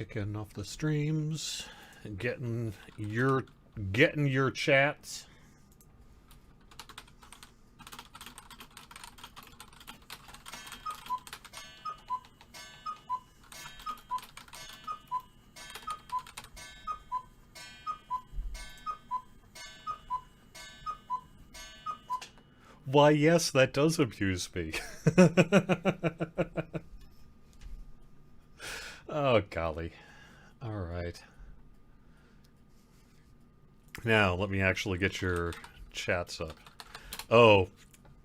kicking off the streams, and getting your chats. Why, yes, that does amuse me. Oh, golly. All right. Now, let me actually get your chats up. Oh,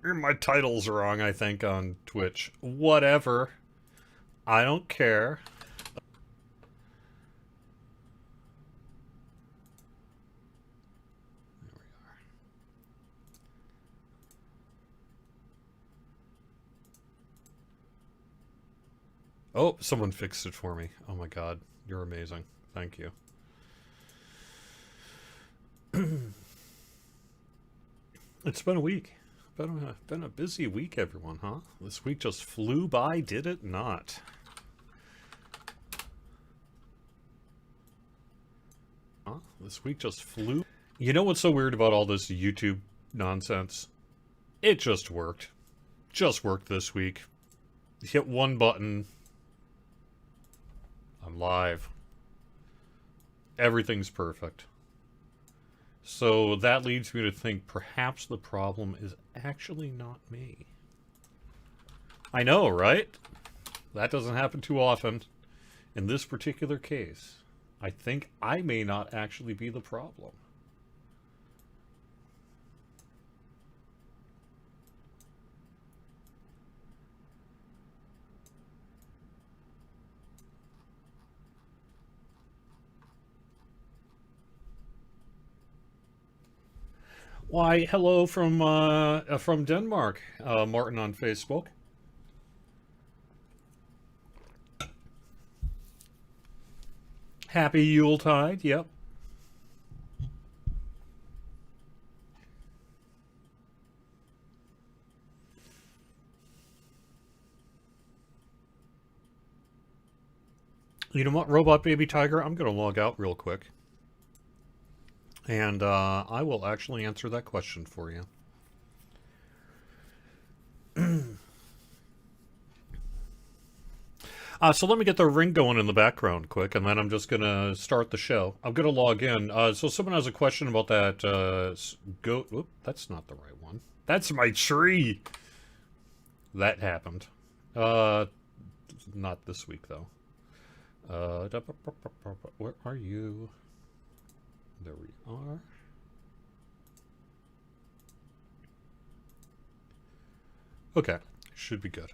my title's wrong, I think, on Twitch. Whatever. I don't care. Oh, someone fixed it for me. Oh my god, you're amazing. Thank you. It's been a week. Been a busy week, everyone, huh? This week just flew by, did it not? Huh? This week just flew. You know what's so weird about all this YouTube nonsense? It just worked. Just worked this week. Hit one button. I'm live. Everything's perfect. So that leads me to think perhaps the problem is actually not me. I know, right? That doesn't happen too often. In this particular case, I think I may not actually be the problem. Why, hello from Denmark, Martin on Facebook. Happy Yuletide, yep. You know what, Robot Baby Tiger, I'm going to log out real quick. And I will actually answer that question for you. So let me get the ring going in the background quick, and then I'm just going to start the show. I'm going to log in. So someone has a question about that goat. Whoop, that's not the right one. That's my tree. That happened. Not this week, though. Where are you? There we are. Okay, should be good.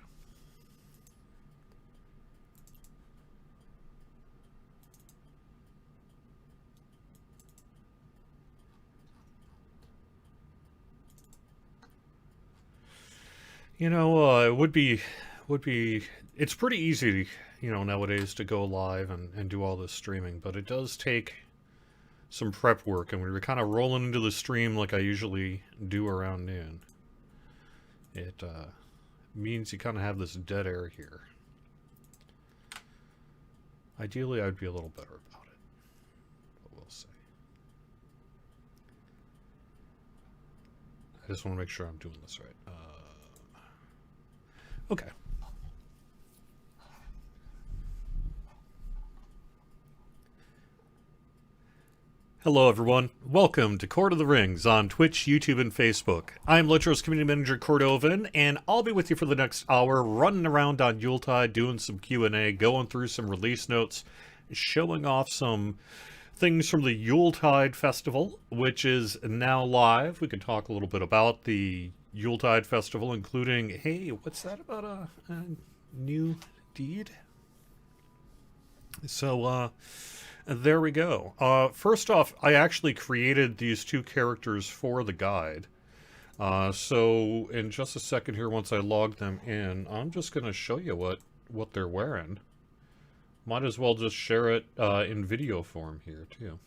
You know, it would be, it's pretty easy, you know, nowadays to go live and do all this streaming, but it does take some prep work, and we were kind of rolling into the stream like I usually do around noon. It means you kind of have this dead air here. Ideally, I'd be a little better about it, but we'll see. I just want to make sure I'm doing this right. Okay. Hello everyone, welcome to Court of the Rings on Twitch, YouTube, and Facebook. I'm Letros Community Manager Cordovan, and I'll be with you for the next hour, running around on Yuletide, doing some Q&A, going through some release notes, showing off some things from the Yuletide Festival, which is now live. We can talk a little bit about the Yuletide Festival, including, hey, what's that about a new deed? So, there we go. First off, I actually created these two characters for the guide. So in just a second here, once I log them in, I'm just going to show you what they're wearing. Might as well just share it in video form here, too.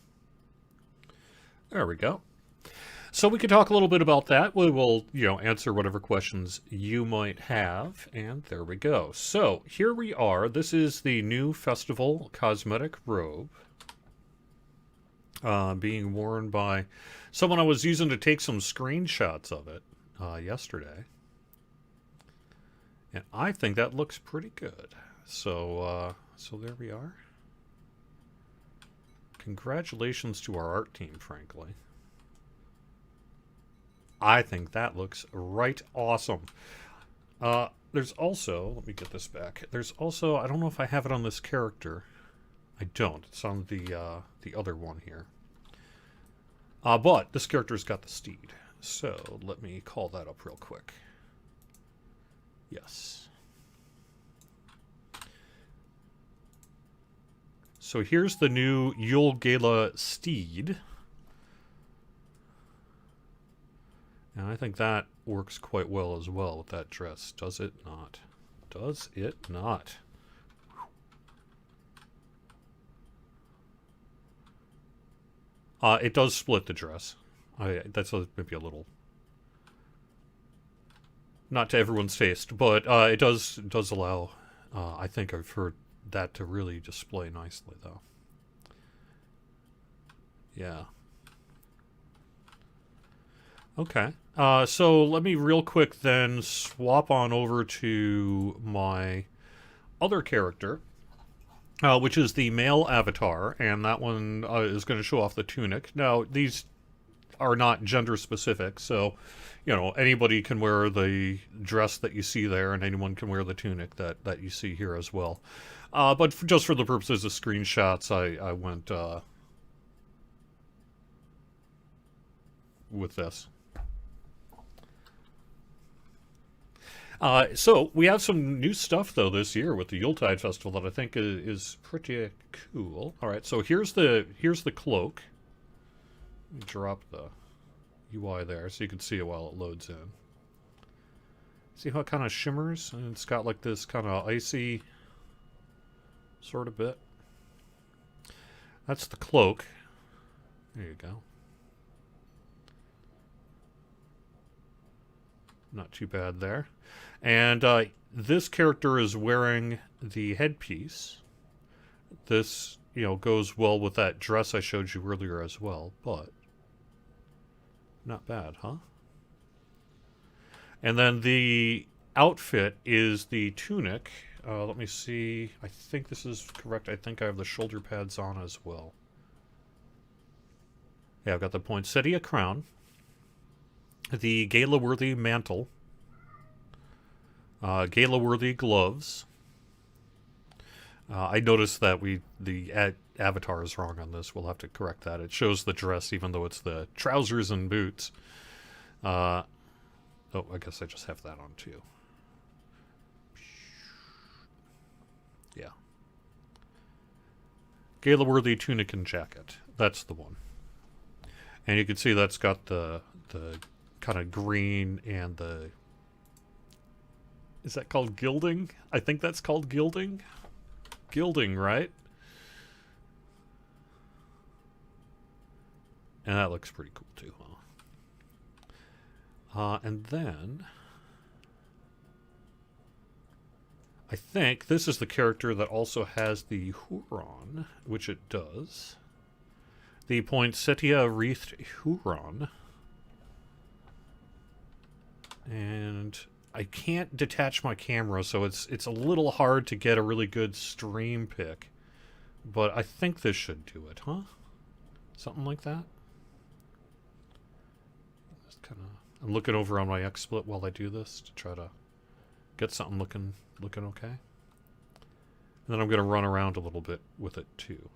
There we go. So we could talk a little bit about that. We will, answer whatever questions you might have. And there we go. So here we are. This is the new festival cosmetic robe. Being worn by someone I was using to take some screenshots of it yesterday. And I think that looks pretty good. So there we are. Congratulations to our art team, frankly. I think that looks right awesome. There's also, let me get this back. There's also, I don't know if I have it on this character. I don't. It's on the other one here. But this character's got the steed. So let me call that up real quick. Yes. So here's the new Yule Gala steed. And I think that works quite well as well with that dress. Does it not? Does it not? It does split the dress. That's maybe a little... not to everyone's taste, but it does allow... I think I've heard that to really display nicely, though. Yeah. Okay. So let me real quick then swap on over to my other character, which is the male avatar, and that one is going to show off the tunic. Now, these are not gender specific, so, anybody can wear the dress that you see there, and anyone can wear the tunic that you see here as well. But just for the purposes of screenshots, I went with this. So we have some new stuff though this year with the Yuletide Festival that I think is pretty cool. All right, so here's the cloak. Drop the UI there so you can see it while it loads in. See how it kind of shimmers and it's got like this kind of icy sort of bit. That's the cloak. There you go. Not too bad there. And this character is wearing the headpiece. This, goes well with that dress I showed you earlier as well, but not bad, huh? And then the outfit is the tunic. Let me see. I think this is correct. I think I have the shoulder pads on as well. Yeah, I've got the poinsettia crown. The gala-worthy mantle. Gala-worthy gloves. I noticed that the avatar is wrong on this. We'll have to correct that. It shows the dress even though it's the trousers and boots. Oh, I guess I just have that on too. Yeah. Gala-worthy tunic and jacket. That's the one. And you can see that's got the kind of green and the... Is that called gilding? I think that's called gilding. Gilding, right? And that looks pretty cool too, huh? And then... I think this is the character that also has the Huron, which it does. The poinsettia wreathed Huron. And I can't detach my camera, so it's a little hard to get a really good stream pic. But I think this should do it, huh? Something like that. Just kind of, I'm looking over on my XSplit while I do this to try to get something looking okay. And then I'm going to run around a little bit with it too.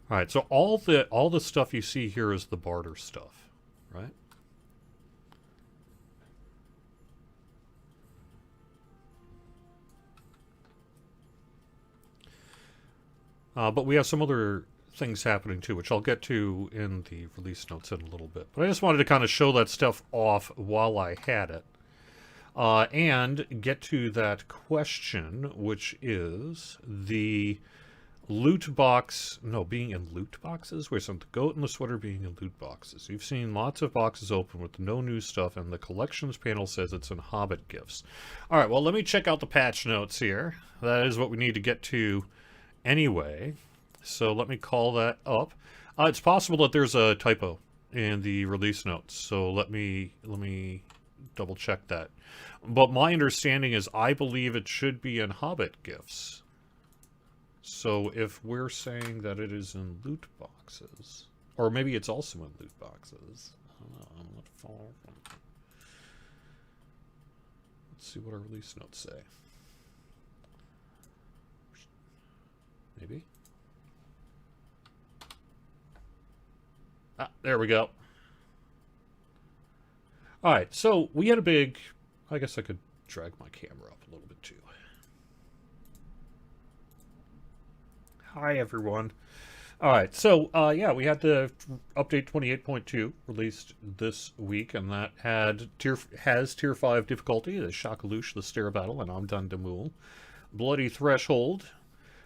All right, so all the stuff you see here is the barter stuff, right? But we have some other things happening too, which I'll get to in the release notes in a little bit. But I just wanted to kind of show that stuff off while I had it. And get to that question, which is the Loot box, no, being in loot boxes? Where's the goat and the sweater being in loot boxes? You've seen lots of boxes open with no new stuff, and the collections panel says it's in Hobbit gifts. Alright, well, let me check out the patch notes here. That is what we need to get to anyway. So let me call that up. It's possible that there's a typo in the release notes, so let me double check that. But my understanding is I believe it should be in Hobbit gifts. So if we're saying that it is in loot boxes, or maybe it's also in loot boxes. I don't know. I'm not following. Let's see what our release notes say. Maybe. Ah, there we go. Alright, so we had a big... I guess I could drag my camera up a little bit too. Hi, everyone. Alright, so, yeah, we had the update 28.2 released this week, and that has Tier 5 difficulty, the Shakalush, the Stair Battle, and Amdan Damul. Bloody Threshold.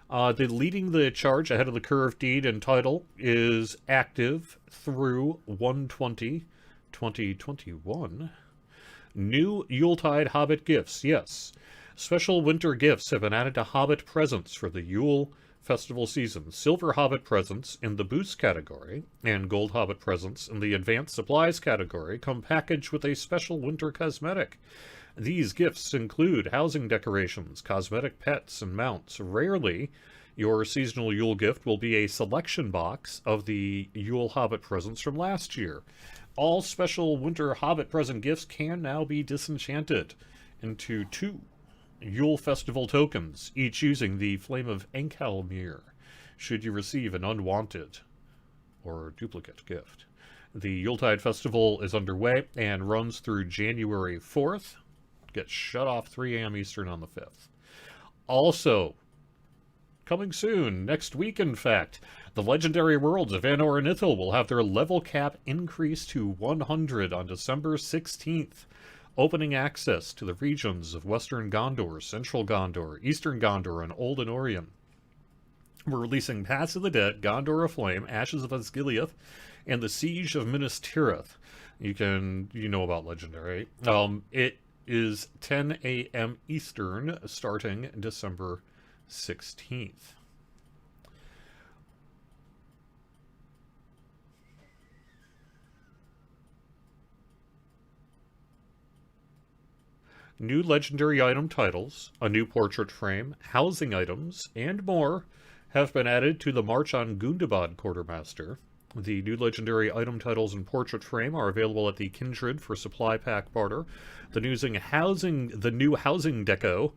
The Leading the Charge Ahead of the Curve deed and title is active through 1/20/2021. New Yuletide Hobbit gifts, yes. Special winter gifts have been added to Hobbit presents for the Yule Festival season. Silver Hobbit presents in the Boost category and Gold Hobbit presents in the Advanced Supplies category come packaged with a special winter cosmetic. These gifts include housing decorations, cosmetic pets, and mounts. Rarely, your seasonal Yule gift will be a selection box of the Yule Hobbit presents from last year. All special winter Hobbit present gifts can now be disenchanted into 2 Yule Festival tokens, each using the Flame of Enkelmere, should you receive an unwanted or duplicate gift. The Yuletide Festival is underway and runs through January 4th. Gets shut off 3 a.m. Eastern on the 5th. Also, coming soon, next week in fact, the legendary worlds of Anor and Ithil will have their level cap increased to 100 on December 16th. Opening access to the regions of Western Gondor, Central Gondor, Eastern Gondor, and Old Anorion. We're releasing Pass of the Dead, Gondor Aflame, Ashes of Osgiliath, and the Siege of Minas Tirith. You know about Legendary. It is 10 a.m. Eastern, starting December 16th. New legendary item titles, a new portrait frame, housing items, and more have been added to the March on Gundabad Quartermaster. The new legendary item titles and portrait frame are available at the Kindred for supply pack barter. The new housing deco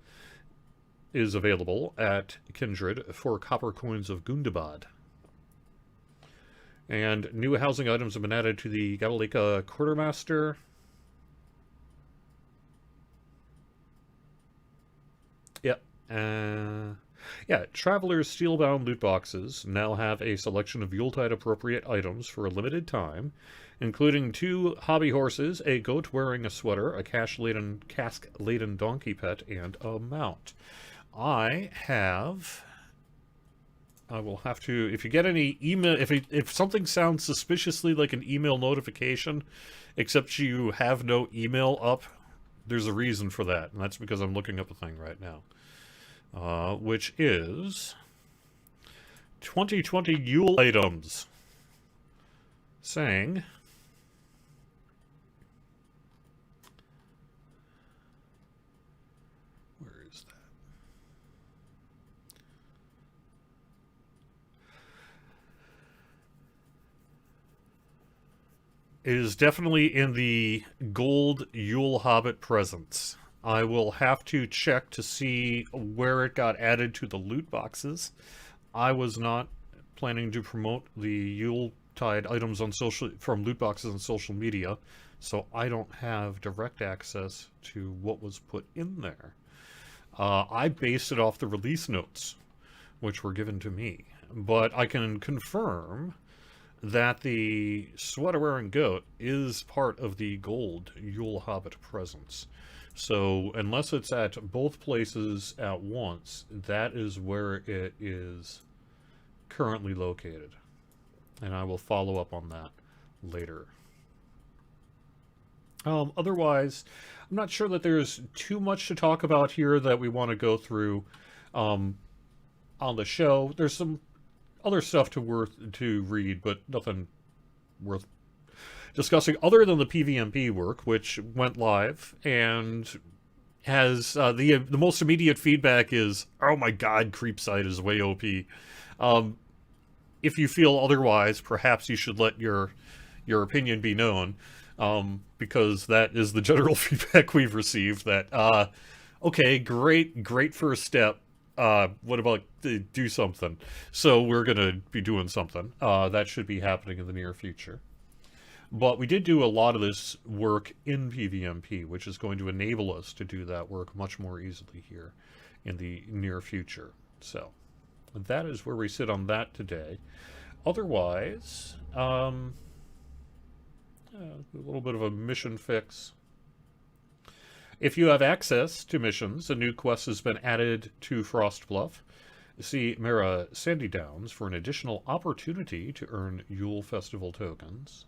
is available at Kindred for copper coins of Gundabad. And new housing items have been added to the Gabalika Quartermaster. Yeah, Traveler's Steelbound loot boxes now have a selection of Yuletide appropriate items for a limited time, including 2 hobby horses, a goat wearing a sweater, a cask-laden donkey pet, and a mount. I will have to, if you get any email, if something sounds suspiciously like an email notification, except you have no email up, there's a reason for that, and that's because I'm looking up a thing right now. Which is 2020 Yule items. Saying where is that? It is definitely in the gold Yule Hobbit presents. I will have to check to see where it got added to the loot boxes. I was not planning to promote the Yuletide items on from loot boxes on social media, so I don't have direct access to what was put in there. I based it off the release notes, which were given to me. But I can confirm that the sweater-wearing goat is part of the gold Yule Hobbit presents. So, unless it's at both places at once, that is where it is currently located. And I will follow up on that later. Otherwise, I'm not sure that there's too much to talk about here that we want to go through on the show. There's some other stuff to read, but nothing worth discussing other than the PvMP work, which went live and has the most immediate feedback is, oh my god, Creepside is way OP. If you feel otherwise, perhaps you should let your opinion be known, because that is the general feedback we've received. That okay, great first step. What about do something? So we're gonna be doing something. That should be happening in the near future. But we did do a lot of this work in PvMP, which is going to enable us to do that work much more easily here in the near future. So that is where we sit on that today. Otherwise, a little bit of a mission fix. If you have access to missions, a new quest has been added to Frostbluff. See Mara Sandy Downs for an additional opportunity to earn Yule Festival tokens.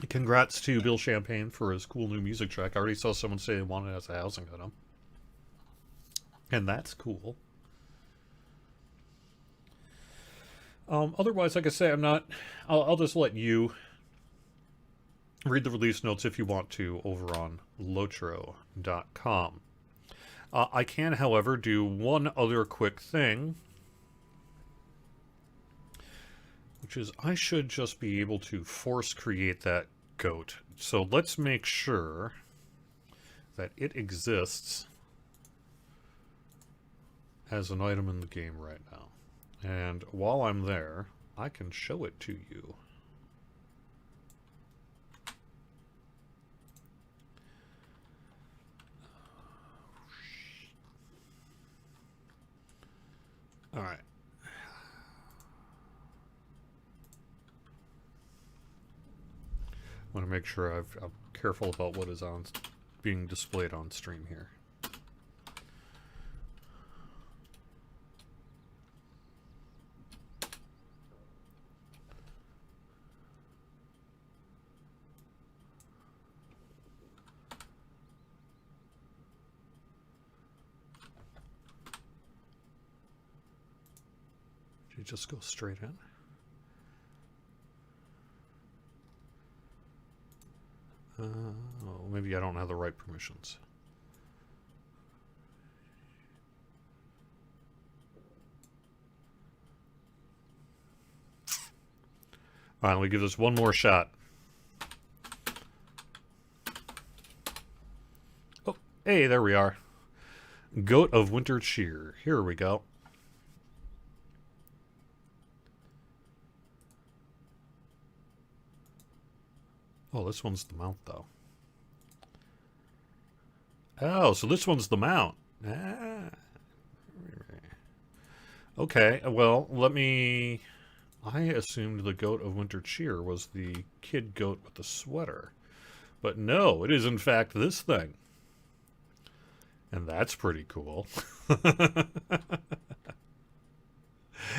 Congrats to Bill Champagne for his cool new music track. I already saw someone say they wanted it as a housing item. And that's cool. Otherwise, like I say, I'll just let you read the release notes if you want to over on lotro.com. I can, however, do one other quick thing, which is I should just be able to force create that goat. So let's make sure that it exists as an item in the game right now. And while I'm there, I can show it to you. All right. I want to make sure I'm careful about what is being displayed on stream here. Did you just go straight in? Oh, maybe I don't have the right permissions. All right, let me give this one more shot. Oh, hey, there we are. Goat of Winter Cheer. Here we go. Oh, this one's the mount, though. Oh, so this one's the mount. Ah. Okay, well, let me... I assumed the Goat of Winter Cheer was the kid goat with the sweater. But no, it is in fact this thing. And that's pretty cool.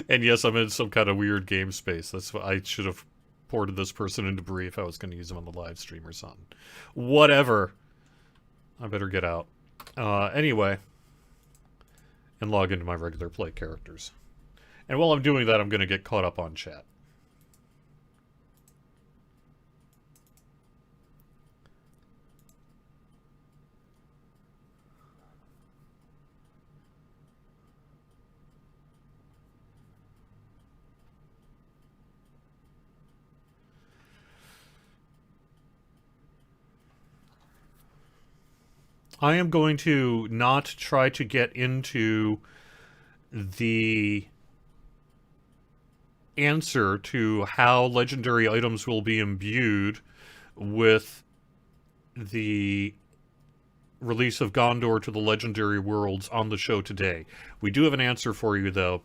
And yes, I'm in some kind of weird game space. That's what I should have ported this person into Bree if I was going to use him on the live stream or something. Whatever. I better get out. Anyway. And log into my regular play characters. And while I'm doing that, I'm going to get caught up on chat. I am going to not try to get into the answer to how legendary items will be imbued with the release of Gondor to the Legendary Worlds on the show today. We do have an answer for you, though,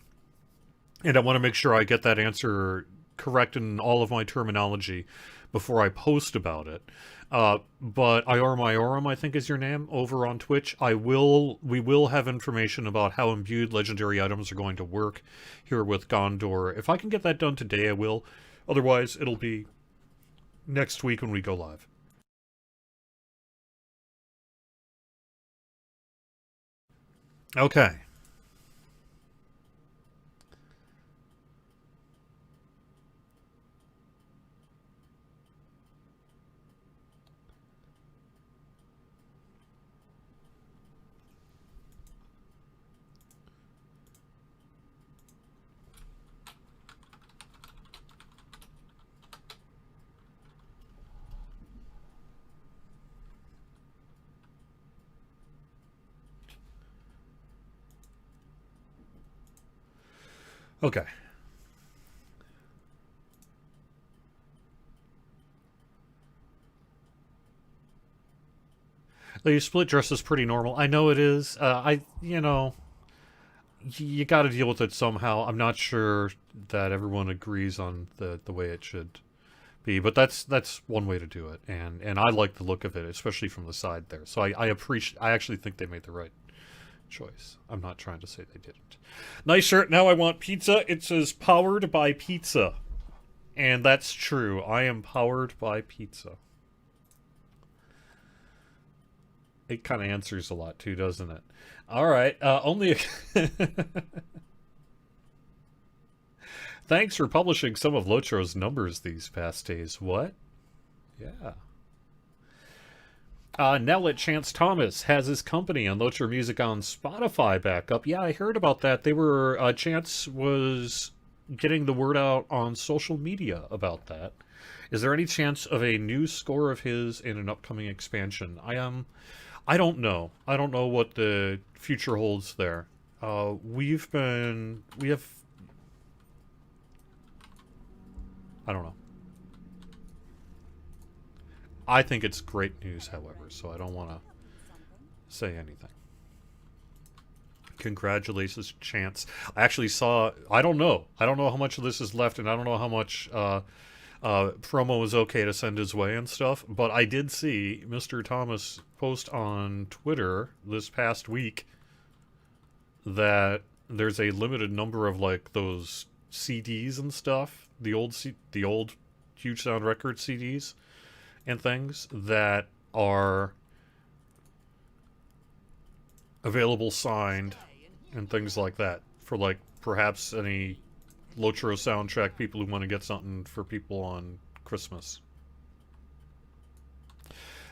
and I want to make sure I get that answer correct in all of my terminology before I post about it. But Iorum Iorum, I think is your name, over on Twitch. We will have information about how imbued legendary items are going to work here with Gondor. If I can get that done today, I will. Otherwise, it'll be next week when we go live. Okay. Okay. The split dress is pretty normal. I know it is. You got to deal with it somehow. I'm not sure that everyone agrees on the way it should be, but that's one way to do it, and I like the look of it, especially from the side there. So I appreciate. I actually think they made the right choice. I'm not trying to say they didn't. Nice shirt. Now I want pizza. It says powered by pizza, and that's true. I am powered by pizza. It kind of answers a lot too, doesn't it? All right. Thanks for publishing some of Lotro's numbers these past days. What? Yeah. Now that Chance Thomas has his company on Lotro Music on Spotify back up. Yeah, I heard about that. Chance was getting the word out on social media about that. Is there any chance of a new score of his in an upcoming expansion? I don't know. I don't know what the future holds there. We have... I don't know. I think it's great news, however, so I don't want to say anything. Congratulations, Chance. I actually saw... I don't know. I don't know how much of this is left, and I don't know how much promo is okay to send his way and stuff, but I did see Mr. Thomas post on Twitter this past week that there's a limited number of, like, those CDs and stuff, the old Huge Sound Records CDs and things that are available signed and things like that for, like, perhaps any Lotro soundtrack people who want to get something for people on Christmas.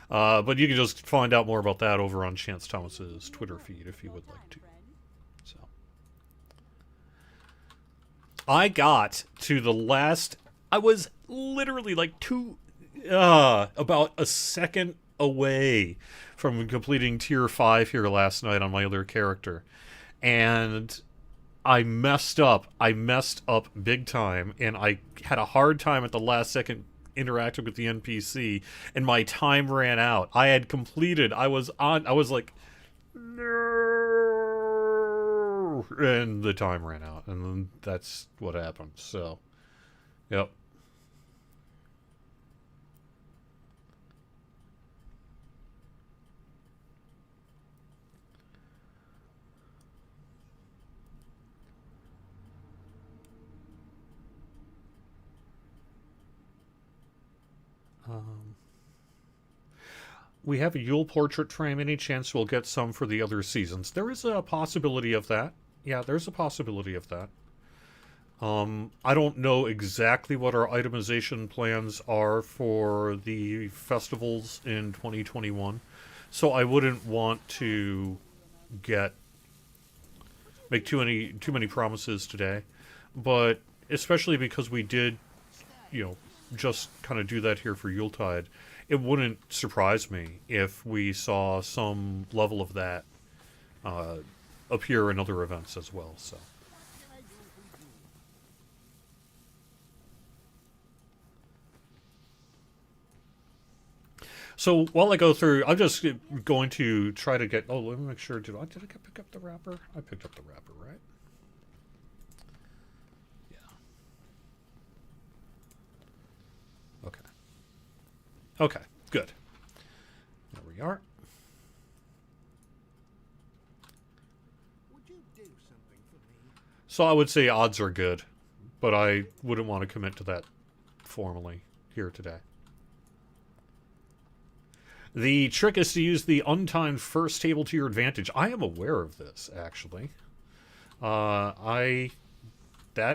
But you can just find out more about that over on Chance Thomas's Twitter feed if you would like to. So, I got to the last... I was literally like about a second away from completing Tier 5 here last night on my other character. And I messed up. I messed up big time, and I had a hard time at the last second interacting with the NPC, and my time ran out. I had completed. I was like, no, and the time ran out, and then that's what happened. So, yep. We have a Yule portrait frame. Any chance we'll get some for the other seasons? There is a possibility of that. Yeah, there's a possibility of that. I don't know exactly what our itemization plans are for the festivals in 2021, so I wouldn't want to make too many promises today. But especially because we did, just kind of do that here for Yuletide, it wouldn't surprise me if we saw some level of that appear in other events as well. So while I go through, I'm just going to try to get... Oh, let me make sure. Did I pick up the wrapper? I picked up the wrapper, right? Okay, good. There we are. Would you do something for me? So I would say odds are good, but I wouldn't want to commit to that formally here today. The trick is to use the untimed first table to your advantage. I am aware of this, actually. That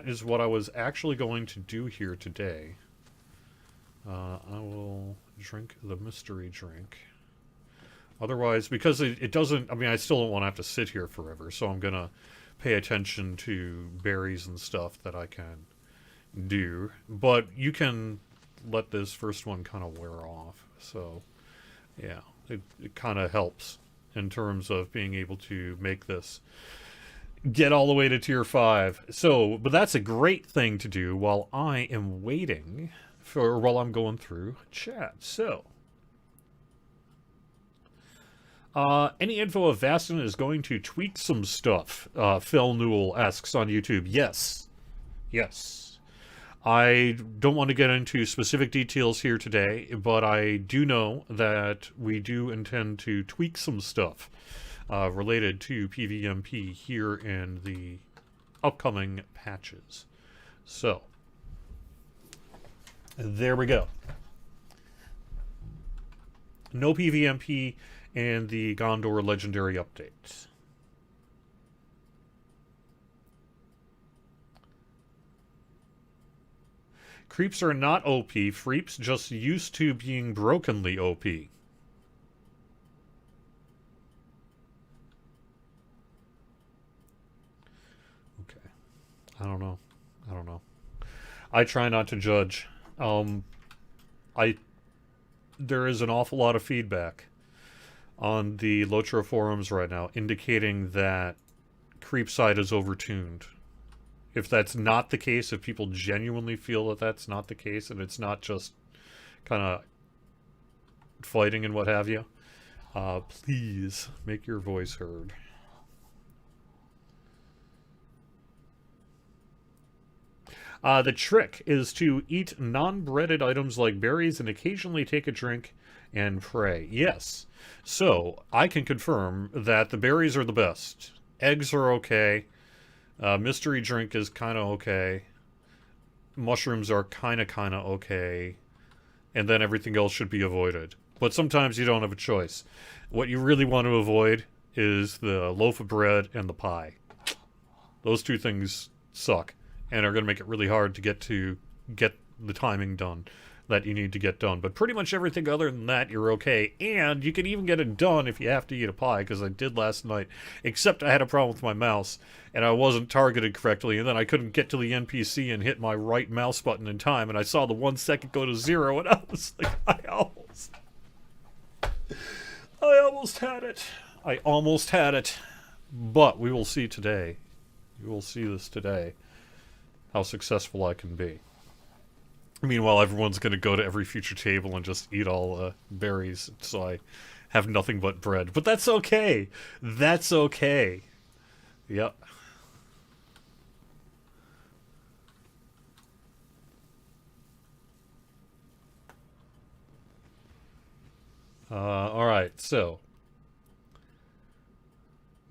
is what I was actually going to do here today. I will drink the mystery drink. Otherwise, because it doesn't... I mean, I still don't want to have to sit here forever, so I'm going to pay attention to berries and stuff that I can do. But you can let this first one kind of wear off. So, yeah, it kind of helps in terms of being able to make this get all the way to tier 5. So, but that's a great thing to do while I am waiting while I'm going through chat. So, any info of Vastin is going to tweak some stuff, Phil Newell asks on YouTube. Yes. Yes. I don't want to get into specific details here today, but I do know that we do intend to tweak some stuff related to PvMP here in the upcoming patches. So, there we go. No PvMP and the Gondor Legendary update. Creeps are not OP. Freeps just used to being brokenly OP. Okay. I don't know. I try not to judge. There is an awful lot of feedback on the Lotro forums right now indicating that Creepside is overtuned. If that's not the case, if people genuinely feel that that's not the case and it's not just kind of fighting and what have you, please make your voice heard. The trick is to eat non-breaded items like berries and occasionally take a drink and pray. Yes. So, I can confirm that the berries are the best. Eggs are okay. Mystery drink is kind of okay. Mushrooms are kind of okay. And then everything else should be avoided. But sometimes you don't have a choice. What you really want to avoid is the loaf of bread and the pie. Those two things suck and are going to make it really hard to get the timing done that you need to get done. But pretty much everything other than that, you're okay. And you can even get it done if you have to eat a pie, because I did last night. Except I had a problem with my mouse, and I wasn't targeted correctly, and then I couldn't get to the NPC and hit my right mouse button in time, and I saw the 1 second go to 0, and I was like, I almost had it. I almost had it. But we will see today. We will see this today. How successful I can be. Meanwhile, everyone's going to go to every future table and just eat all berries, so I have nothing but bread. But that's okay. That's okay. Yep. Alright, so.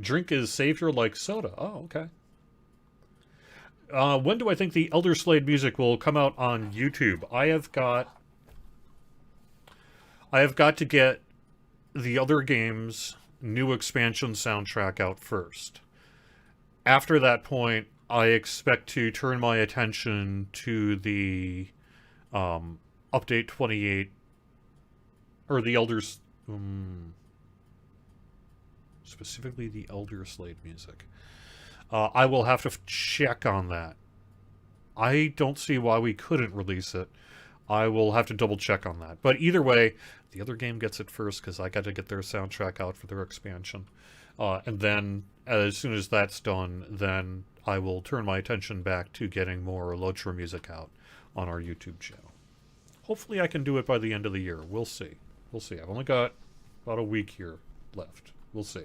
Drink is savior like soda. Oh, okay. When do I think the Elder Slade music will come out on YouTube? I have got to get the other game's new expansion soundtrack out first. After that point, I expect to turn my attention to the Update 28, or the Elders... specifically the Elder Slade music. I will have to check on that. I don't see why we couldn't release it. I will have to double check on that. But either way, the other game gets it first because I got to get their soundtrack out for their expansion. And then, as soon as that's done, then I will turn my attention back to getting more Lotro music out on our YouTube channel. Hopefully I can do it by the end of the year. We'll see. We'll see. I've only got about a week here left. We'll see.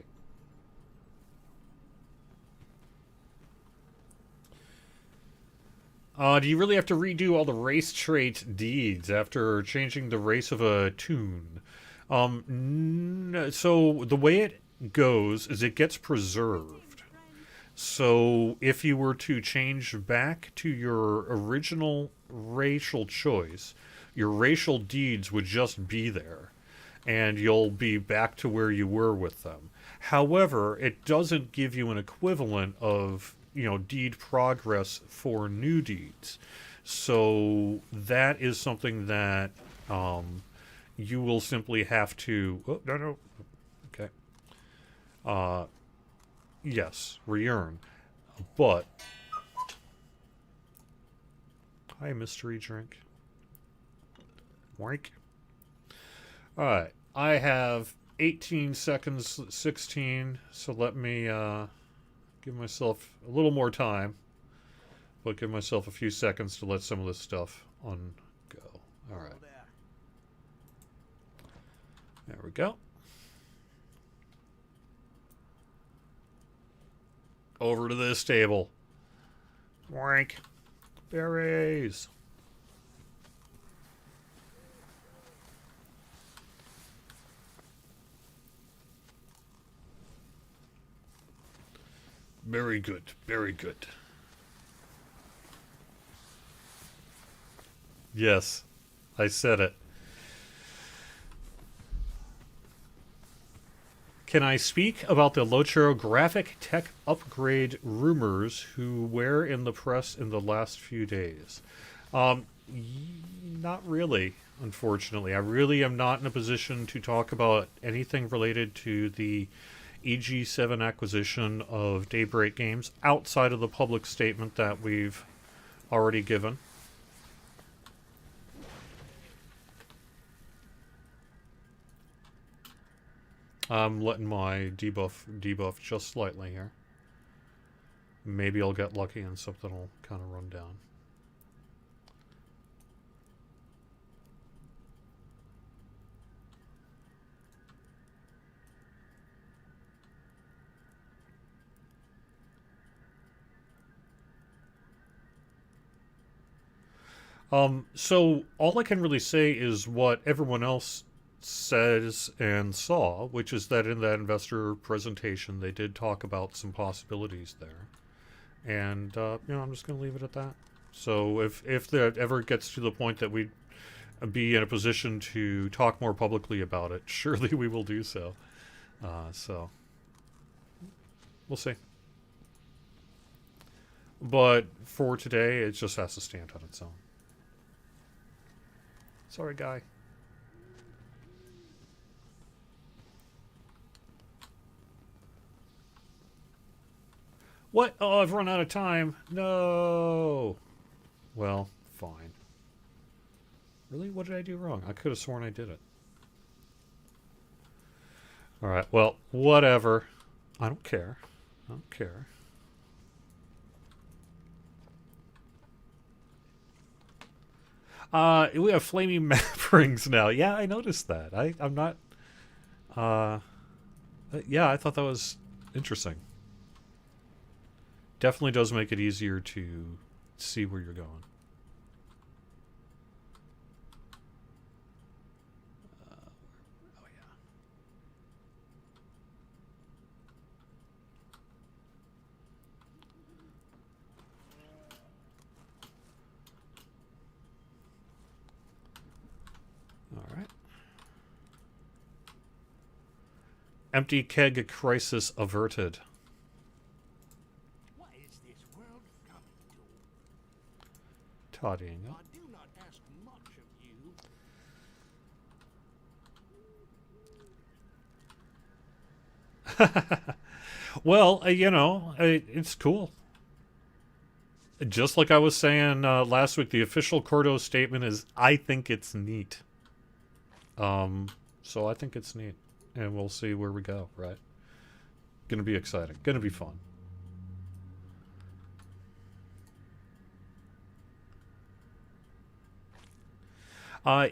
Do you really have to redo all the race trait deeds after changing the race of a toon? So the way it goes is it gets preserved. So if you were to change back to your original racial choice, your racial deeds would just be there, and you'll be back to where you were with them. However, it doesn't give you an equivalent of, deed progress for new deeds. So that is something that you will simply have to. Oh, no, no. Okay. Uh, yes, re-earn. But. Hi, mystery drink. Wank. Alright. I have 18 seconds, 16, so let me give myself a little more time, but give myself a few seconds to let some of this stuff on go. Alright. There we go. Over to this table. Wank. Berries. Very good. Very good. Yes. I said it. Can I speak about the Lochero graphic tech upgrade rumors who were in the press in the last few days? Not really, unfortunately. I really am not in a position to talk about anything related to the EG7 acquisition of Daybreak Games outside of the public statement that we've already given. I'm letting my debuff just slightly here. Maybe I'll get lucky and something will kind of run down. So all I can really say is what everyone else says and saw, which is that in that investor presentation they did talk about some possibilities there. And, I'm just going to leave it at that. So if that ever gets to the point that we'd be in a position to talk more publicly about it, surely we will do so. So we'll see. But for today, it just has to stand on its own. Sorry, guy. What? Oh, I've run out of time. No. Well, fine. Really? What did I do wrong? I could have sworn I did it. Alright, well, whatever. I don't care. I don't care. We have flaming map rings now. Yeah, I noticed that. I'm not... yeah, I thought that was interesting. Definitely does make it easier to see where you're going. Oh, yeah. All right. Empty keg crisis averted. What is this world coming to? Toddying up. I do not ask much of you. Well, it's cool. Just like I was saying last week, the official Cordo statement is, I think it's neat. So I think it's neat. And we'll see where we go, right? Gonna be exciting. Gonna be fun.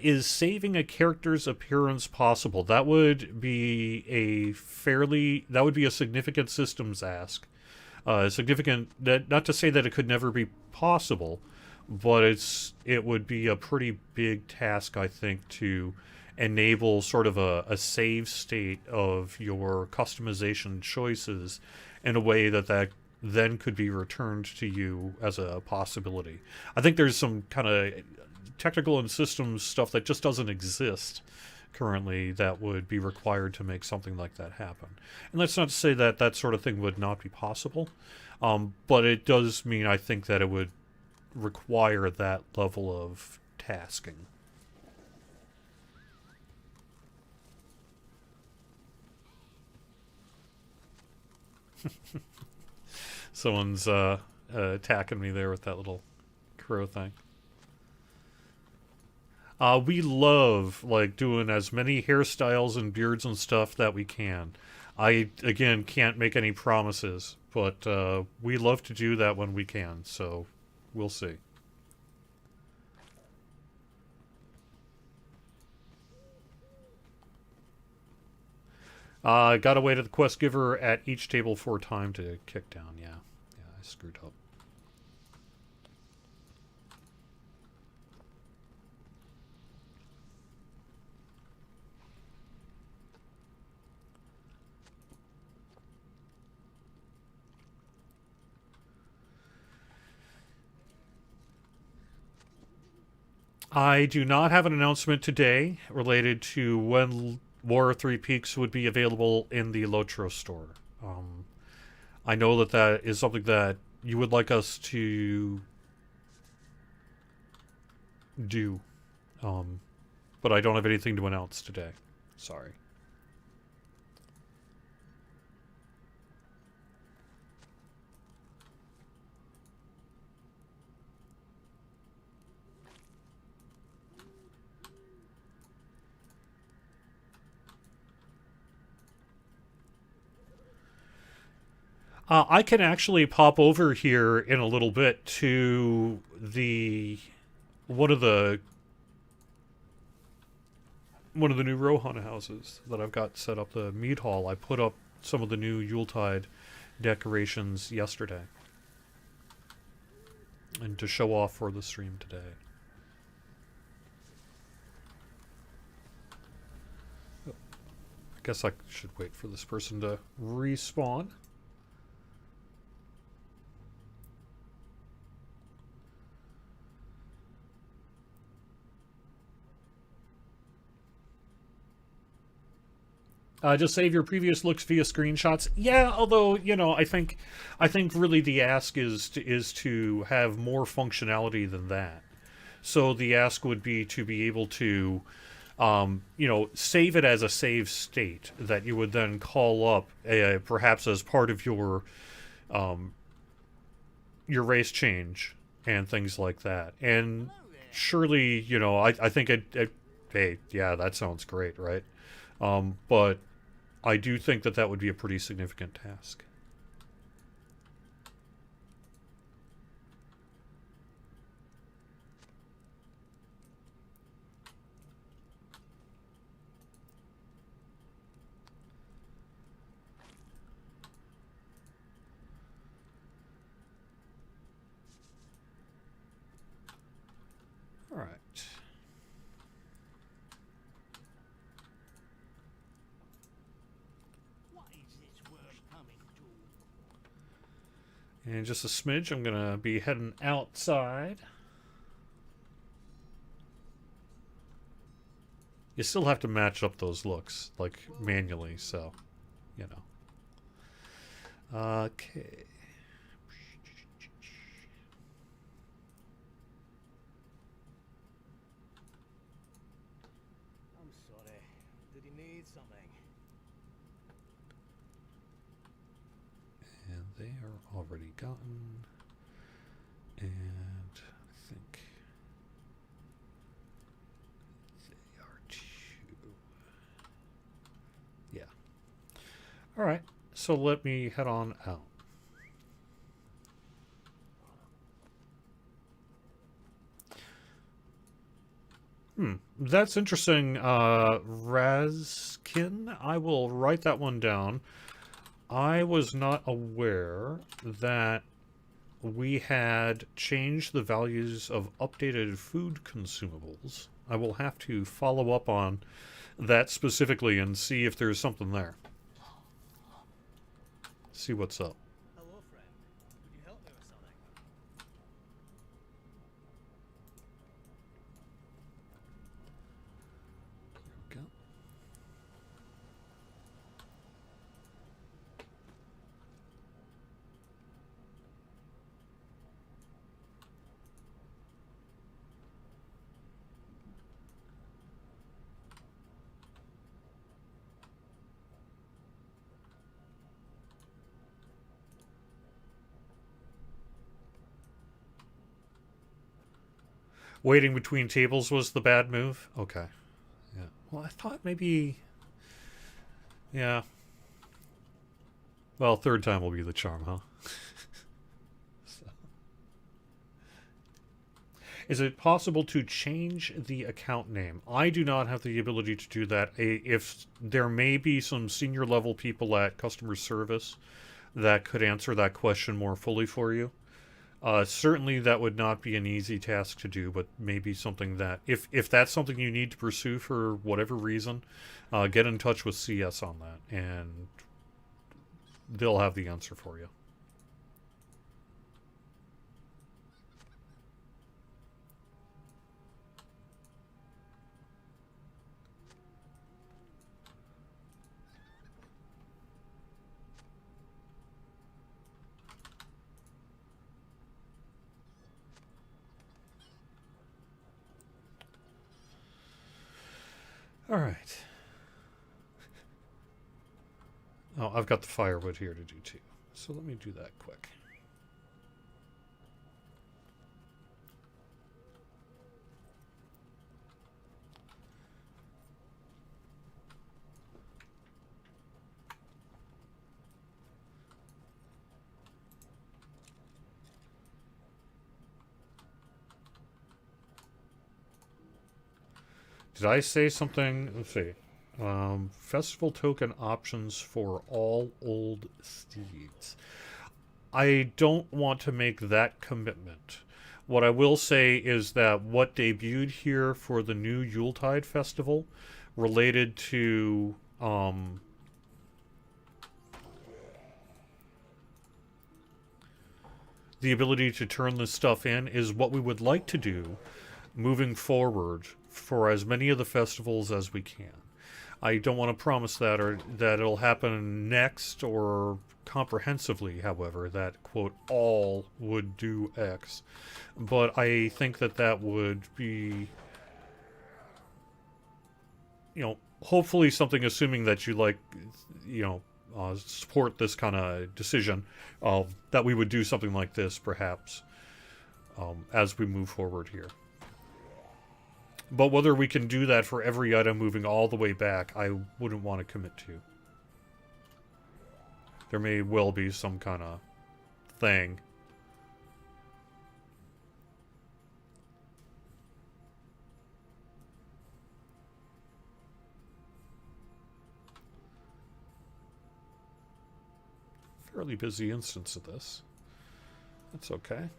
Is saving a character's appearance possible? That would be a significant systems ask. Significant, not to say that it could never be possible, but it would be a pretty big task, I think, to enable sort of a save state of your customization choices in a way that then could be returned to you as a possibility. I think there's some kind of technical and systems stuff that just doesn't exist currently that would be required to make something like that happen. And that's not to say that that sort of thing would not be possible, but it does mean, I think, that it would require that level of tasking. Someone's attacking me there with that little crow thing. We love, like, doing as many hairstyles and beards and stuff that we can. I, again, can't make any promises, but we love to do that when we can, so we'll see. Gotta wait at the quest giver at each table for time to kick down. Yeah, I screwed up. I do not have an announcement today related to when War of Three Peaks would be available in the Lotro store. I know that that is something that you would like us to do, but I don't have anything to announce today. Sorry. I can actually pop over here in a little bit to the one of the new Rohan houses that I've got set up, the mead hall. I put up some of the new Yuletide decorations yesterday, and to show off for the stream today. I guess I should wait for this person to respawn. Just save your previous looks via screenshots. Yeah, although, you know, I think really the ask is to have more functionality than that. So the ask would be to be able to, you know, save it as a save state that you would then call up, perhaps as part of your race change and things like that. And surely, you know, I think hey, yeah, that sounds great, right? But I do think that would be a pretty significant task. All right. And just a smidge, I'm going to be heading outside. You still have to match up those looks, like, manually, so, you know. Okay. I'm sorry. Did he need something? And they are already gotten. And I think they are too. Yeah. All right. So let me head on out. That's interesting, Razkin. I will write that one down. I was not aware that we had changed the values of updated food consumables. I will have to follow up on that specifically and see if there's something there. See what's up. Hello, friend. Would you help me with something? There we go. Waiting between tables was the bad move? Okay. Yeah. Well, I thought maybe... Yeah. Well, third time will be the charm, huh? So. Is it possible to change the account name? I do not have the ability to do that. If there may be some senior level people at customer service that could answer that question more fully for you. Certainly that would not be an easy task to do, but maybe something that, if that's something you need to pursue for whatever reason, get in touch with CS on that, and they'll have the answer for you. All right. Oh, I've got the firewood here to do too. So let me do that quick. Did I say something? Let's see. Festival token options for all old steeds. I don't want to make that commitment. What I will say is that what debuted here for the new Yuletide Festival related to the ability to turn this stuff in is what we would like to do moving forward for as many of the festivals as we can. I don't want to promise that or that it'll happen next or comprehensively, however, that, quote, all would do X. But I think that that would be, hopefully something, assuming that you like, support this kind of decision, that we would do something like this, perhaps, as we move forward here. But whether we can do that for every item moving all the way back, I wouldn't want to commit to. There may well be some kind of thing. Fairly busy instance of this. That's okay.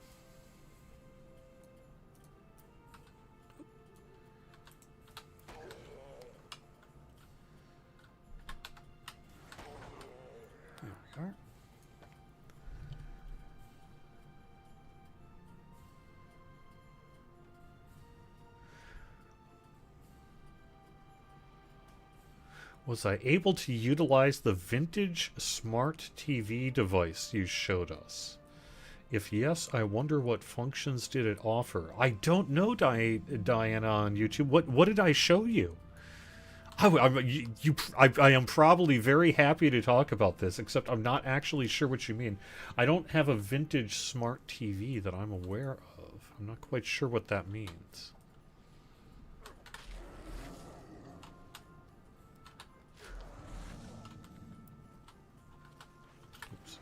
Was I able to utilize the vintage smart TV device you showed us? If yes, I wonder what functions did it offer. I don't know, Diana on YouTube. What did I show you? I am probably very happy to talk about this, except I'm not actually sure what you mean. I don't have a vintage smart TV that I'm aware of. I'm not quite sure what that means. Oops.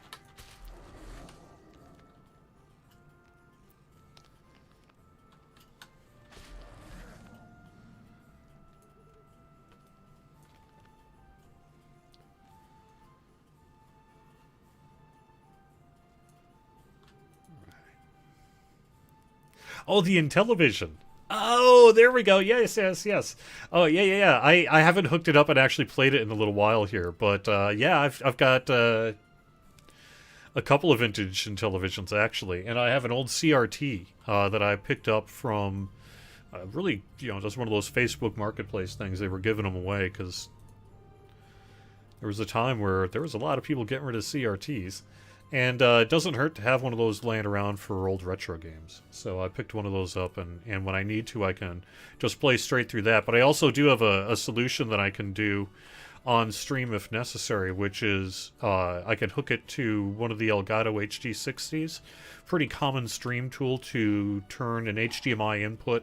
Oh, the Intellivision. Oh, there we go. Yes, yes, yes. Oh, yeah, yeah, yeah. I haven't hooked it up and actually played it in a little while here, but yeah, I've got a couple of vintage Intellivisions actually, and I have an old CRT that I picked up from really, just one of those Facebook Marketplace things. They were giving them away because there was a time where there was a lot of people getting rid of CRTs. And it doesn't hurt to have one of those laying around for old retro games. So I picked one of those up, and when I need to, I can just play straight through that. But I also do have a solution that I can do on stream if necessary, which is I can hook it to one of the Elgato HD60s. Pretty common stream tool to turn an HDMI input,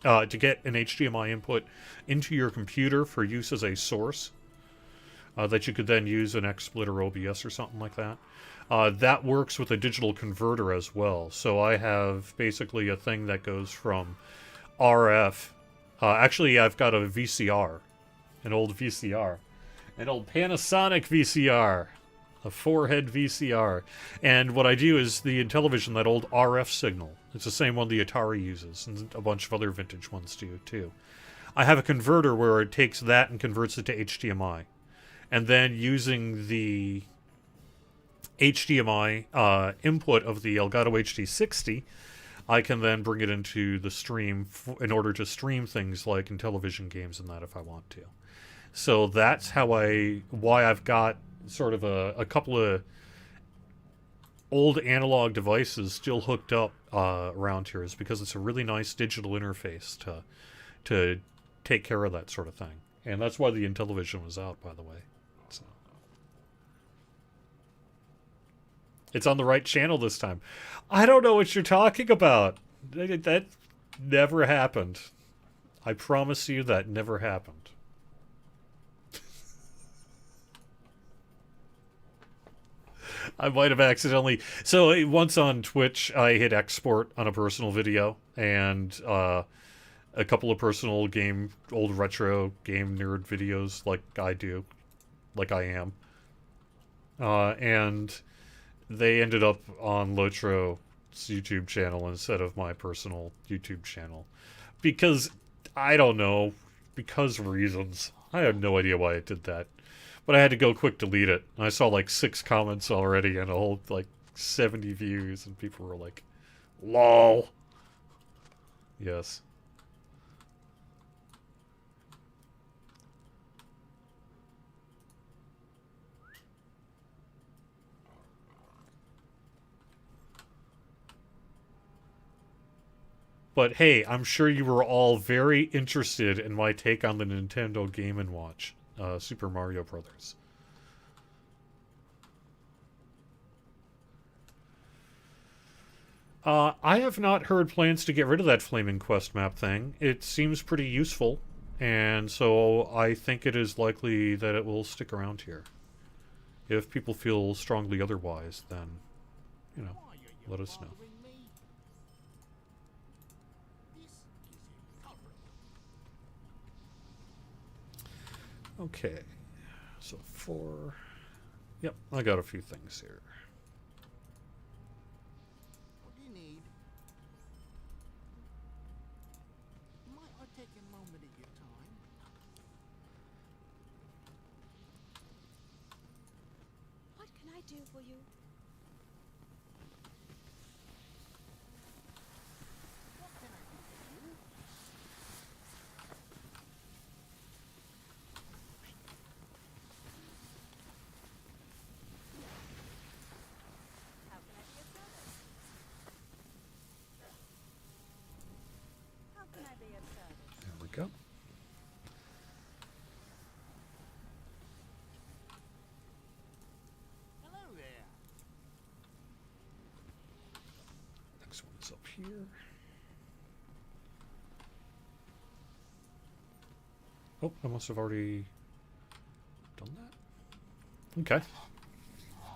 to get an HDMI input into your computer for use as a source. That you could then use in XSplit or OBS or something like that. That works with a digital converter as well. So I have basically a thing that goes from RF. Actually, I've got a VCR. An old VCR. An old Panasonic VCR. A 4-head VCR. And what I do is the Intellivision, that old RF signal. It's the same one the Atari uses, and a bunch of other vintage ones do, too. I have a converter where it takes that and converts it to HDMI. And then using the HDMI input of the Elgato HD60, I can then bring it into the stream in order to stream things like Intellivision games and that if I want to. So that's why I've got sort of a couple of old analog devices still hooked up around here, is because it's a really nice digital interface to take care of that sort of thing. And that's why the Intellivision was out, by the way. So it's on the right channel this time. I don't know what you're talking about. That never happened. I promise you that never happened. I might have accidentally... So once on Twitch, I hit export on a personal video, and a couple of personal old retro game nerd videos like I do. Like I am. And they ended up on Lotro's YouTube channel instead of my personal YouTube channel. Because, I don't know, because reasons. I have no idea why it did that. But I had to go quick delete it. I saw like 6 comments already and a whole like 70 views, and people were like, LOL. Yes. But hey, I'm sure you were all very interested in my take on the Nintendo Game & Watch, Super Mario Brothers. I have not heard plans to get rid of that Flaming Quest map thing. It seems pretty useful, and so I think it is likely that it will stick around here. If people feel strongly otherwise, then, let us know. Okay, so 4... Yep, I got a few things here. What do you need? Might I take a moment of your time? What can I do for you? What can I do for you? How can I be of service? How can I be of service? There we go. Hello there. Next one's up here. Oh, I must have already done that. Okay.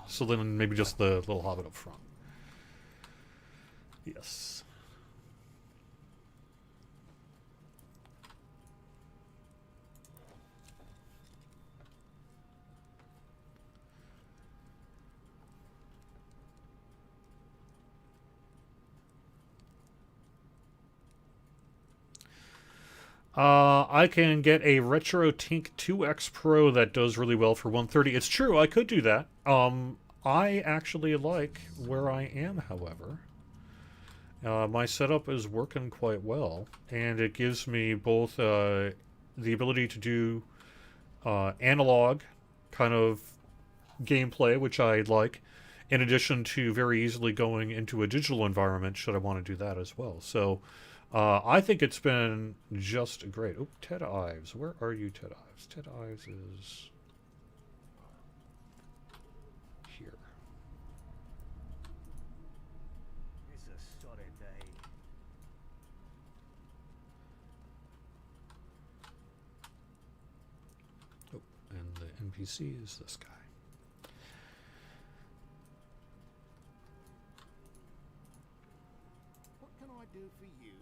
So then maybe just the little hobbit up front. Yes. I can get a Retro Tink 2X Pro that does really well for 130. It's true, I could do that. I actually like where I am, however. My setup is working quite well, and it gives me both the ability to do analog kind of gameplay, which I like, in addition to very easily going into a digital environment should I want to do that as well. So I think it's been just great. Oh, Ted Ives. Where are you, Ted Ives? Ted Ives is here. It's a sorry day. Oh, and the NPC is this guy. What can I do for you?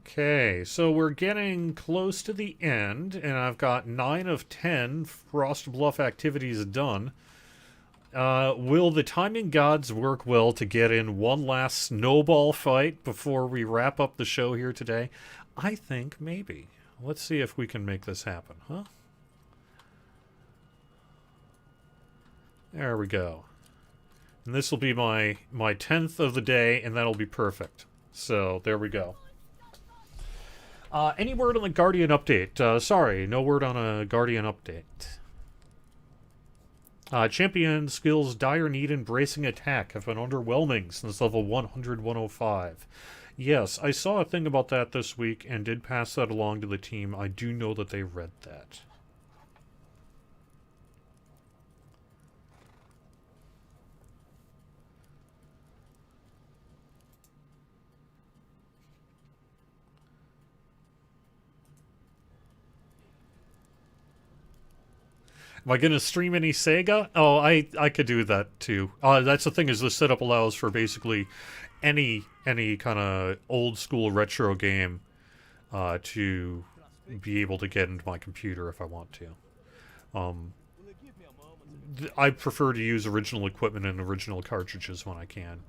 Okay, so we're getting close to the end, and I've got 9 of 10 Frost Bluff activities done. Will the timing gods work well to get in one last snowball fight before we wrap up the show here today? I think maybe. Let's see if we can make this happen, huh? There we go. And this will be my 10th of the day, and that'll be perfect. So, there we go. Any word on the Guardian update? Sorry, no word on a Guardian update. Champion skills dire need and bracing attack have been underwhelming since level 100-105. Yes, I saw a thing about that this week and did pass that along to the team. I do know that they read that. Am I going to stream any Sega? Oh, I could do that too. That's the thing, is the setup allows for basically any kind of old school retro game to be able to get into my computer if I want to. Will you give me a moment? I prefer to use original equipment and original cartridges when I can,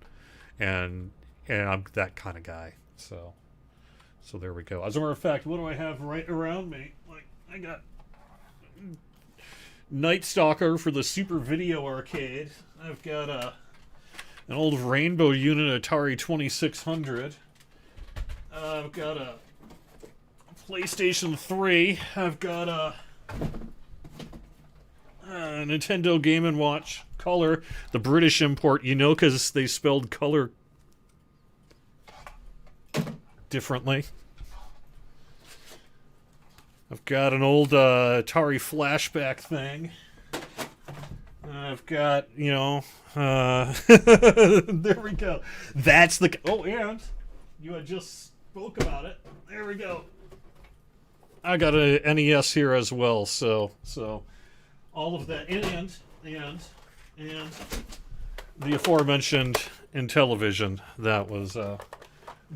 and I'm that kind of guy. So there we go. As a matter of fact, what do I have right around me? Like, I got Night Stalker for the Super Video Arcade. I've got an old Rainbow Unit Atari 2600. I've got a PlayStation 3. I've got a Nintendo Game & Watch Color, the British import, you know, because they spelled color differently. I've got an old Atari flashback thing. I've got, you know, there we go. That's the, oh, and you had just spoke about it. There we go. I got a NES here as well, so all of that, and the aforementioned Intellivision that was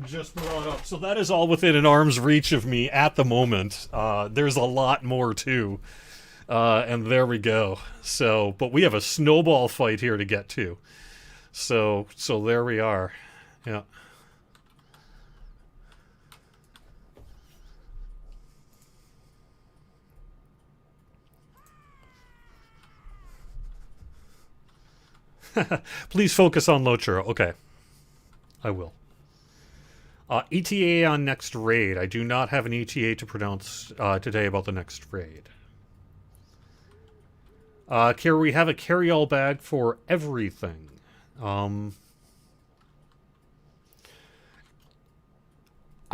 just brought up. So that is all within an arm's reach of me at the moment. There's a lot more too. And there we go. So, but we have a snowball fight here to get to. So there we are. Yeah. Please focus on Lochura. Okay. I will. ETA on next raid. I do not have an ETA to pronounce today about the next raid. We have a carry-all bag for everything. I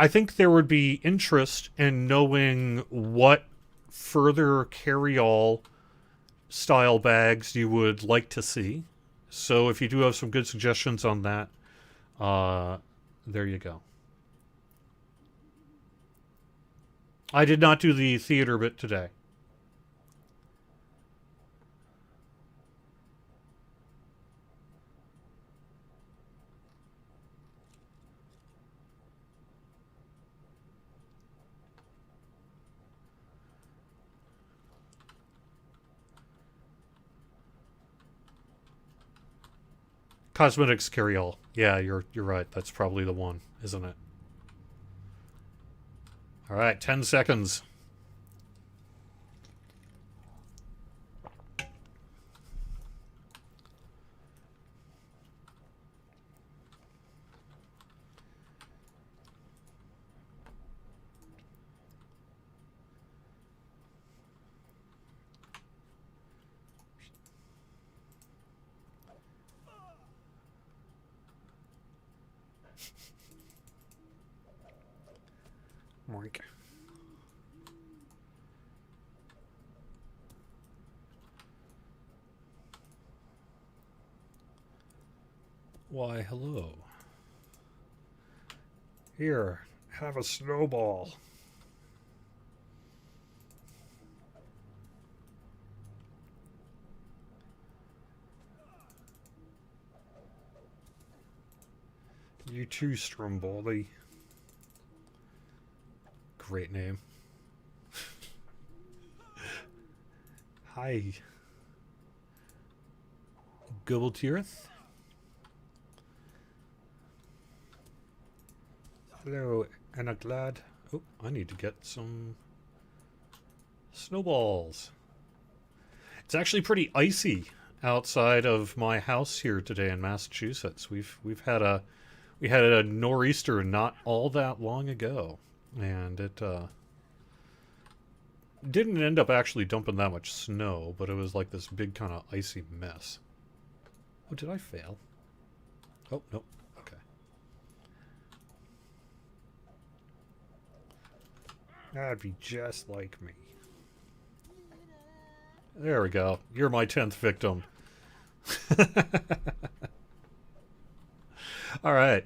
think there would be interest in knowing what further carry-all style bags you would like to see. So if you do have some good suggestions on that, there you go. I did not do the theater bit today. Cosmetics carry all. Yeah, you're right. That's probably the one, isn't it? All right, 10 seconds. Moink. Why, hello. Here, have a snowball. You too, Strombaldy. Great name. Hi. Gobbletierth. Hello, Anna Glad. Oh, I need to get some snowballs. It's actually pretty icy outside of my house here today in Massachusetts. We had a nor'easter not all that long ago, and it didn't end up actually dumping that much snow, but it was like this big kind of icy mess. Oh, did I fail? Oh, no. Okay. That'd be just like me. There we go. You're my 10th victim. All right.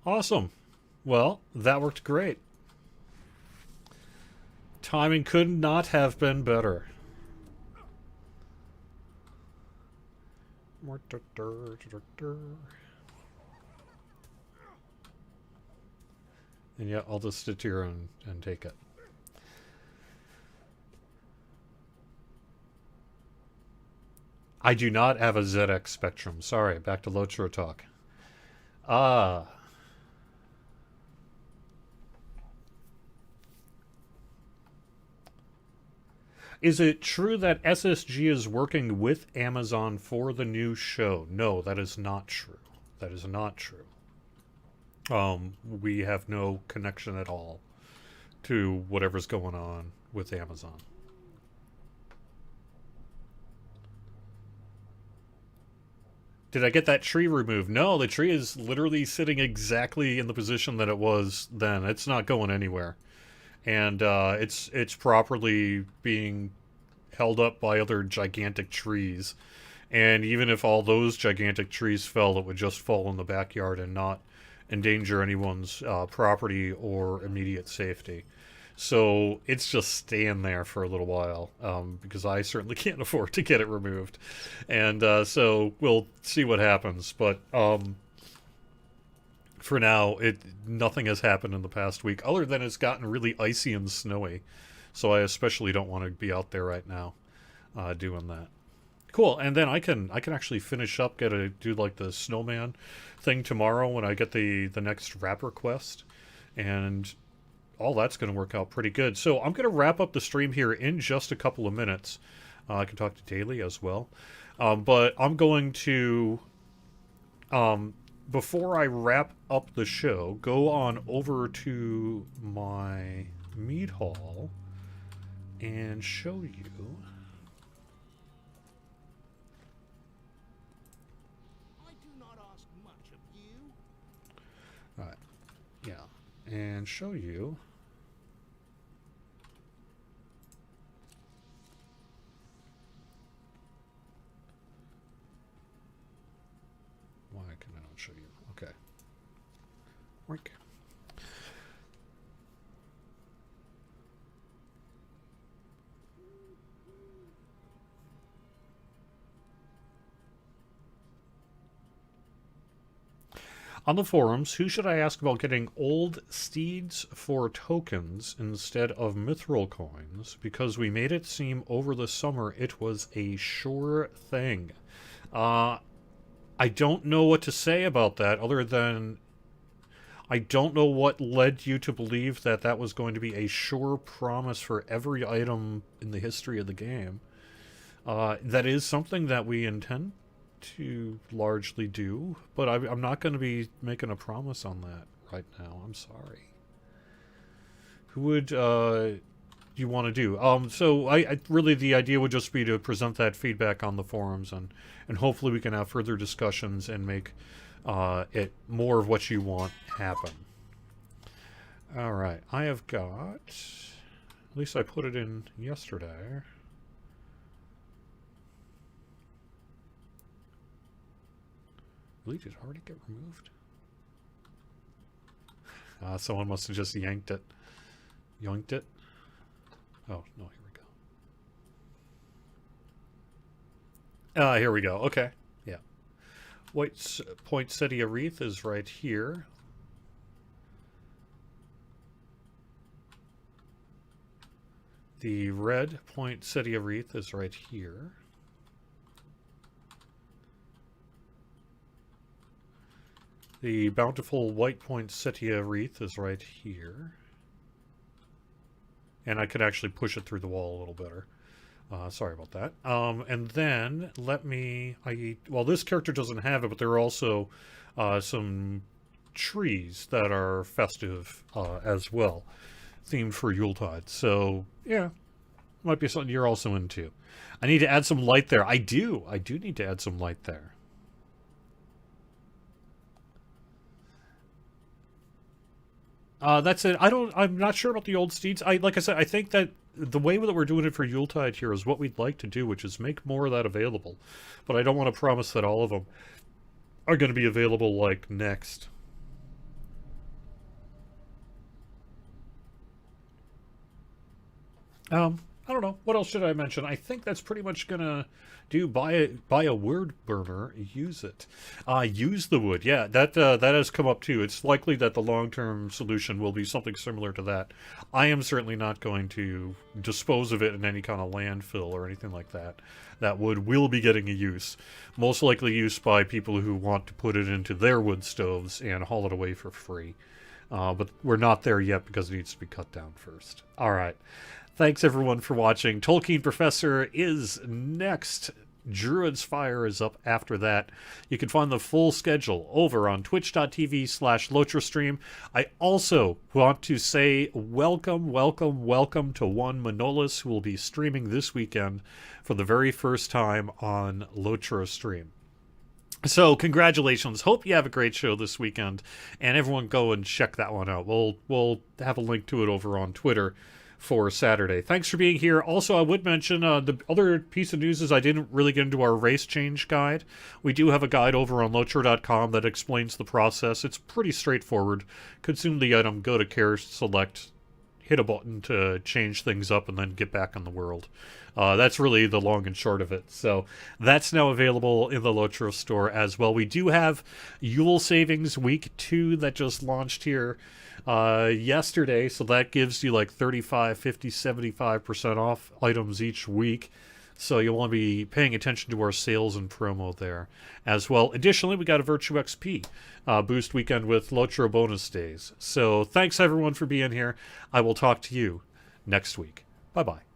Awesome. Well, that worked great. Timing could not have been better. And yeah, I'll just sit here and take it. I do not have a ZX Spectrum. Sorry, back to Lotro talk. Ah. Is it true that SSG is working with Amazon for the new show? No, that is not true. That is not true. We have no connection at all to whatever's going on with Amazon. Did I get that tree removed? No, the tree is literally sitting exactly in the position that it was then. It's not going anywhere. And it's properly being held up by other gigantic trees. And even if all those gigantic trees fell, it would just fall in the backyard and not endanger anyone's property or immediate safety. So it's just staying there for a little while because I certainly can't afford to get it removed. And so we'll see what happens. But for now, nothing has happened in the past week other than it's gotten really icy and snowy. So I especially don't want to be out there right now doing that. Cool, and then I can actually finish up, do like the snowman thing tomorrow when I get the next wrapper quest, and all that's going to work out pretty good. So I'm going to wrap up the stream here in just a couple of minutes. I can talk to Daly as well, but I'm going to before I wrap up the show, go on over to my mead hall and show you. Alright, yeah, and show you why can I not show you? Okay. Work. On the forums, who should I ask about getting old steeds for tokens instead of mithril coins? Because we made it seem over the summer it was a sure thing. I don't know what to say about that other than I don't know what led you to believe that that was going to be a sure promise for every item in the history of the game. That is something that we intend to largely do, but I'm not going to be making a promise on that right now. I'm sorry. Who would you want to do? So I really the idea would just be to present that feedback on the forums, and hopefully we can have further discussions and make it more of what you want happen. All right, I have got. At least I put it in yesterday. Did it already get removed? Someone must have just yanked it. Yoinked it? Oh, no, here we go. Here we go. Okay. Yeah. White poinsettia wreath is right here. The red poinsettia wreath is right here. The bountiful white poinsettia wreath is right here. And I could actually push it through the wall a little better. Sorry about that. And then let me... well, this character doesn't have it, but there are also some trees that are festive as well. Themed for Yuletide. So, yeah. Might be something you're also into. I need to add some light there. I do need to add some light there. That's it. I'm not sure about the old steeds. Like I said, I think that the way that we're doing it for Yuletide here is what we'd like to do, which is make more of that available. But I don't want to promise that all of them are going to be available, like, next. I don't know. What else should I mention? I think that's pretty much gonna do. Buy a wood burner. Use it. Use the wood. Yeah, that has come up too. It's likely that the long-term solution will be something similar to that. I am certainly not going to dispose of it in any kind of landfill or anything like that. That wood will be getting a use. Most likely use by people who want to put it into their wood stoves and haul it away for free. But we're not there yet because it needs to be cut down first. All right. Thanks, everyone, for watching. Tolkien Professor is next. Druid's Fire is up after that. You can find the full schedule over on twitch.tv/LotraStream. I also want to say welcome to one Manolis, who will be streaming this weekend for the very first time on LotraStream. So, congratulations. Hope you have a great show this weekend. And everyone go and check that one out. We'll have a link to it over on Twitter for Saturday. Thanks for being here. Also, I would mention the other piece of news is I didn't really get into our race change guide. We do have a guide over on Lotra.com that explains the process. It's pretty straightforward. Consume the item, go to care, select, hit a button to change things up, and then get back in the world. That's really the long and short of it. So that's now available in the Lotra store as well. We do have Yule Savings Week 2 that just launched here yesterday, so that gives you like 35, 50, 75% off items each week. So you'll want to be paying attention to our sales and promo there as well. Additionally, we got a Virtue XP boost weekend with Lotra bonus days. So thanks everyone for being here. I will talk to you next week. Bye-bye.